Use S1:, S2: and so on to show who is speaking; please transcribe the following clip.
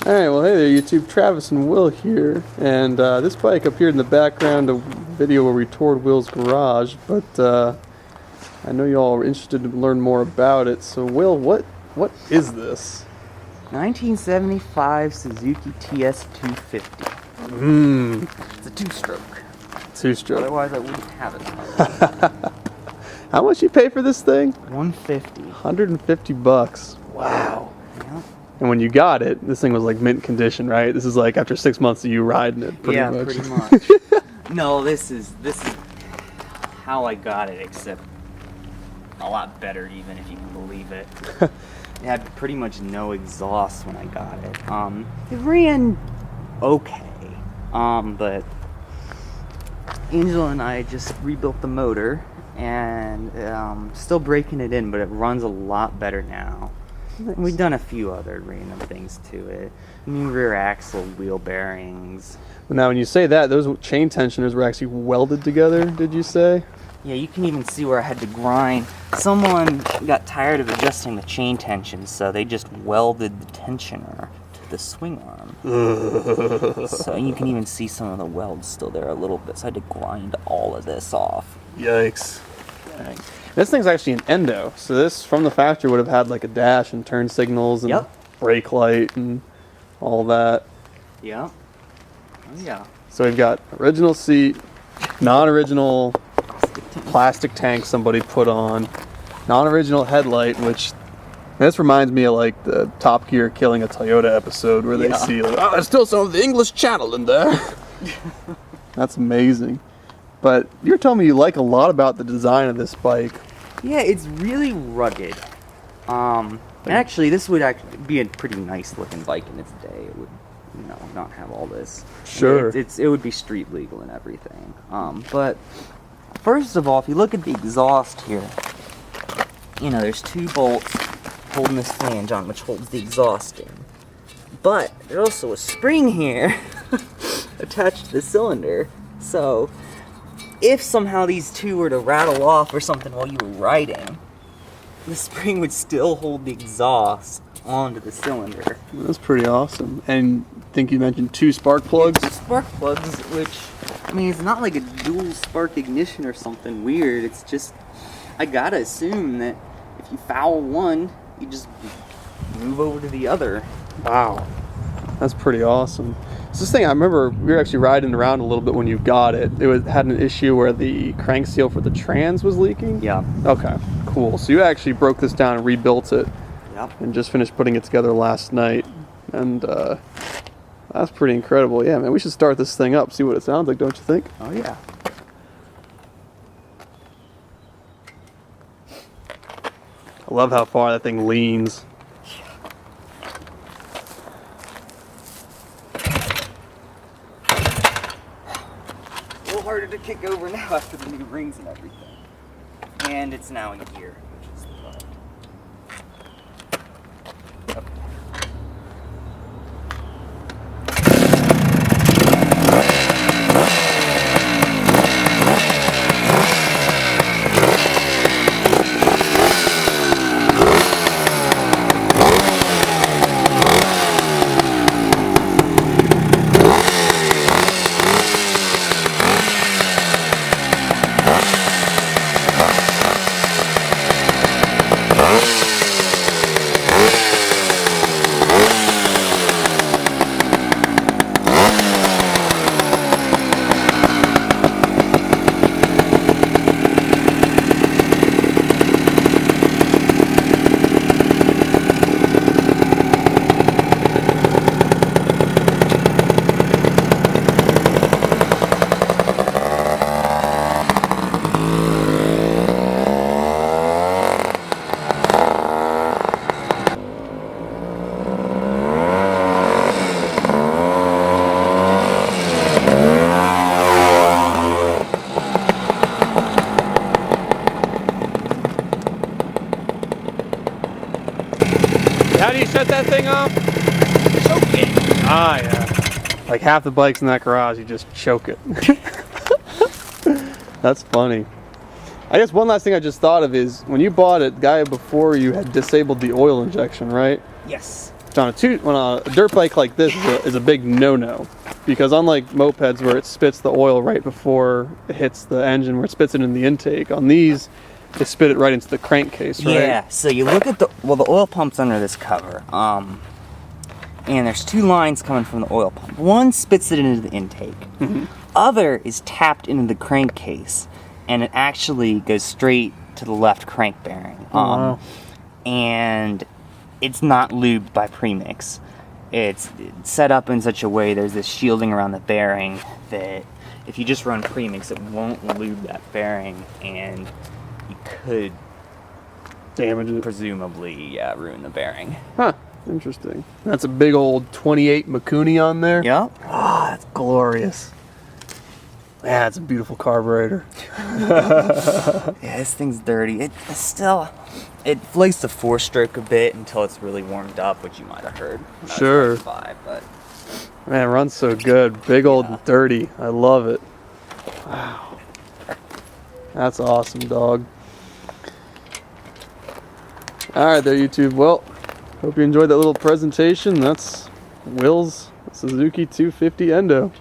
S1: Alright, well hey there YouTube, Travis and Will here, and this bike appeared in the background of a video where we toured Will's garage, but I know y'all are interested to learn more about it, so Will, what is this?
S2: 1975 Suzuki TS250. It's a two-stroke.
S1: Two-stroke.
S2: Otherwise I wouldn't have it.
S1: How much you pay for this thing?
S2: $150.
S1: $150. Wow.
S2: Yeah.
S1: And when you got it, this thing was like mint condition, right? This is like after 6 months of you riding it, pretty much.
S2: Pretty much. No, this is how I got it, except a lot better, even if you can believe it. It had pretty much no exhaust when I got it. It ran okay, but Angel and I just rebuilt the motor and still breaking it in, but it runs a lot better now. Nice. We've done a few other random things to it. New rear axle, wheel bearings.
S1: Now, when you say that, those chain tensioners were actually welded together, did you say?
S2: Yeah, you can even see where I had to grind. Someone got tired of adjusting the chain tension, so they just welded the tensioner to the swing arm. So you can even see some of the welds still there a little bit, so I had to grind all of this off.
S1: Yikes. Dang. This thing's actually an endo, so this from the factory would have had like a dash and turn signals and brake light and all that.
S2: Yep. Oh, yeah.
S1: So we've got original seat, non-original plastic tank somebody put on, non-original headlight, which this reminds me of like the Top Gear Killing a Toyota episode where they see like, oh, there's still some of the English Channel in there. That's amazing. But you're telling me you like a lot about the design of this bike.
S2: Yeah, it's really rugged. Actually, this would actually be a pretty nice looking bike in its day. It would, not have all this.
S1: Sure.
S2: It would be street legal and everything. But first of all, if you look at the exhaust here, there's two bolts holding this flange on, which holds the exhaust in. But there's also a spring here attached to the cylinder. So if somehow these two were to rattle off or something while you were riding, the spring would still hold the exhaust onto the cylinder.
S1: That's pretty awesome. And I think you mentioned two spark plugs?
S2: Spark plugs, which, it's not like a dual spark ignition or something weird. It's just, I gotta assume that if you foul one, you just move over to the other.
S1: Wow. That's pretty awesome. So this thing, I remember we were actually riding around a little bit when you got it. It had an issue where the crank seal for the trans was leaking?
S2: Yeah.
S1: Okay, cool. So you actually broke this down and rebuilt it.
S2: Yep.
S1: And just finished putting it together last night. And that's pretty incredible. Yeah, man, we should start this thing up, see what it sounds like, don't you think?
S2: Oh, yeah.
S1: I love how far that thing leans.
S2: A little harder to kick over now after the new rings and everything. And it's now in gear, which is the fun.
S1: How do you shut that thing off?
S2: Choke it.
S1: Ah, yeah. Like half the bikes in that garage, you just choke it. That's funny. I guess one last thing I just thought of is when you bought it, the guy before you had disabled the oil injection, right?
S2: Yes.
S1: On a dirt bike like this is a big no-no, because unlike mopeds where it spits the oil right before it hits the engine, where it spits it in the intake, on these they spit it right into the crankcase, right?
S2: Yeah, so you look at the oil pump's under this cover, and there's two lines coming from the oil pump. One spits it into the intake. Other is tapped into the crankcase, and it actually goes straight to the left crank bearing.
S1: Wow.
S2: And it's not lubed by premix. It's set up in such a way, there's this shielding around the bearing that if you just run premix, it won't lube that bearing, and you could
S1: Damage it.
S2: presumably ruin the bearing.
S1: Huh. Interesting. That's a big old 28 Mikuni on there.
S2: Yep.
S1: Ah, that's glorious. Yeah, it's a beautiful carburetor.
S2: Yeah, this thing's dirty. It floats the 4-stroke a bit until it's really warmed up, which you might have heard. when I was
S1: Sure.
S2: riding 5, but
S1: Man, it runs so good. Big old and dirty. I love it. Wow. That's awesome, dog. Alright there, YouTube. Well, hope you enjoyed that little presentation. That's Will's Suzuki 250 Endo.